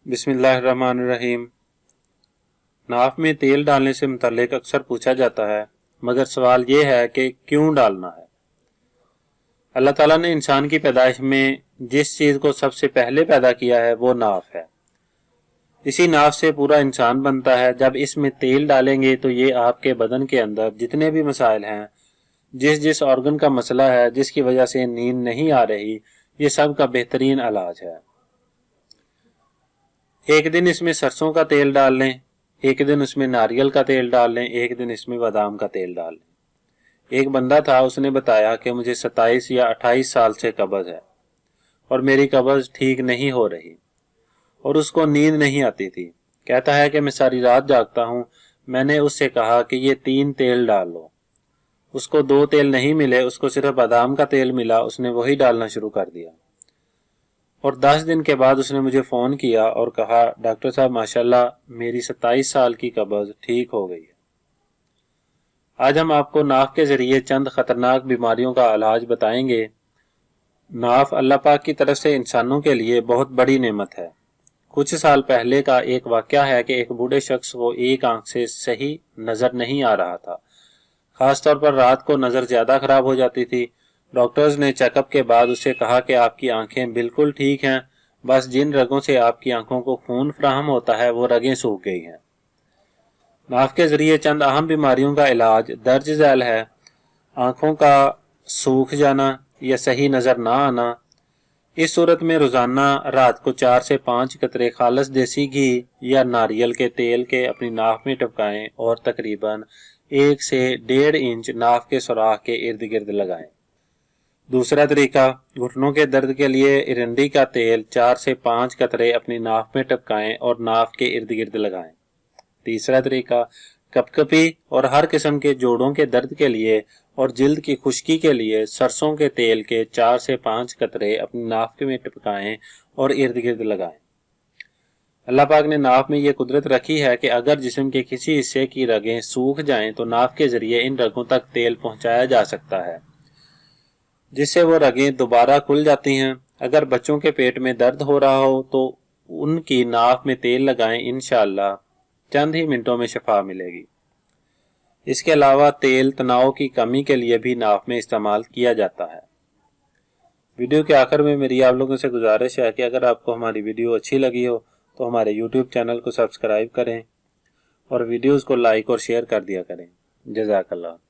बिस्मिल्लाहिर्रहमानिर्रहीम। नाफ में तेल डालने से मुतल्लिक अक्सर पूछा जाता है, मगर सवाल ये है कि क्यों डालना है। अल्लाह ताला ने इंसान की पैदाइश में जिस चीज़ को सबसे पहले पैदा किया है वो नाफ है। इसी नाफ से पूरा इंसान बनता है। जब इसमें तेल डालेंगे तो ये आपके बदन के अंदर जितने भी मसाइल हैं, जिस जिस ऑर्गन का मसला है, जिसकी वजह से नींद नहीं आ रही, ये सब का बेहतरीन इलाज है। एक दिन इसमें सरसों का तेल डाल लें, एक दिन उसमें नारियल का तेल डाल लें, एक दिन इसमें बादाम का तेल डाल लें। एक बंदा था, उसने बताया कि मुझे 27 या 28 साल से कब्ज है और मेरी कब्ज ठीक नहीं हो रही और उसको नींद नहीं आती थी। कहता है कि मैं सारी रात जागता हूँ। मैंने उससे कहा कि ये 3 तेल डाल लो। उसको 2 तेल नहीं मिले, उसको सिर्फ बादाम का तेल मिला। उसने वही डालना शुरू कर दिया और 10 दिन के बाद उसने मुझे फ़ोन किया और कहा, डॉक्टर साहब माशाल्लाह मेरी 27 साल की कब्ज ठीक हो गई है। आज हम आपको नाफ के ज़रिए चंद ख़तरनाक बीमारियों का इलाज बताएंगे। नाफ अल्लाह पाक की तरफ से इंसानों के लिए बहुत बड़ी नेमत है। कुछ साल पहले का एक वाक़या है कि एक बूढ़े शख्स को एक आंख से सही नज़र नहीं आ रहा था। ख़ास तौर पर रात को नज़र ज़्यादा ख़राब हो जाती थी। डॉक्टर्स ने चेकअप के बाद उससे कहा कि आपकी आंखें बिल्कुल ठीक हैं, बस जिन रगों से आपकी आंखों को खून फराहम होता है वो रगें सूख गई हैं। नाफ के ज़रिए चंद अहम बीमारियों का इलाज दर्ज झैल है। आंखों का सूख जाना या सही नज़र ना आना। इस सूरत में रोज़ाना रात को 4 से 5 कतरे खालिस देसी घी या नारियल के तेल के अपनी नाफ में टपकाएं और तकरीबन 1 से 1.5 इंच नाफ के सुराख के इर्द गिर्द लगाएं। दूसरा तरीका, घुटनों के दर्द के लिए इरंडी का तेल 4 से 5 कतरे अपनी नाफ में टपकाएं और नाफ के इर्द गिर्द लगाएं। तीसरा तरीका, कपकपी और हर किस्म के जोड़ों के दर्द के लिए और जिल्द की खुश्की के लिए सरसों के तेल के 4 से 5 कतरे अपनी नाफ में टपकाएं और इर्द गिर्द लगाएं। अल्लाह पाक ने नाफ में ये कुदरत रखी है कि अगर जिस्म के किसी हिस्से की रगें सूख जाएं तो नाफ के जरिए इन रगों तक तेल पहुंचाया जा सकता है, जिससे वो रगें दोबारा खुल जाती हैं। अगर बच्चों के पेट में दर्द हो रहा हो तो उनकी नाफ में तेल लगाएं, इंशाअल्लाह चंद ही मिनटों में शफा मिलेगी। इसके अलावा तेल तनाव की कमी के लिए भी नाफ में इस्तेमाल किया जाता है। वीडियो के आखिर में मेरी आप लोगों से गुजारिश है कि अगर आपको हमारी वीडियो अच्छी लगी हो तो हमारे YouTube चैनल को सब्सक्राइब करें और वीडियोज़ को लाइक और शेयर कर दिया करें। जज़ाकल्लाह।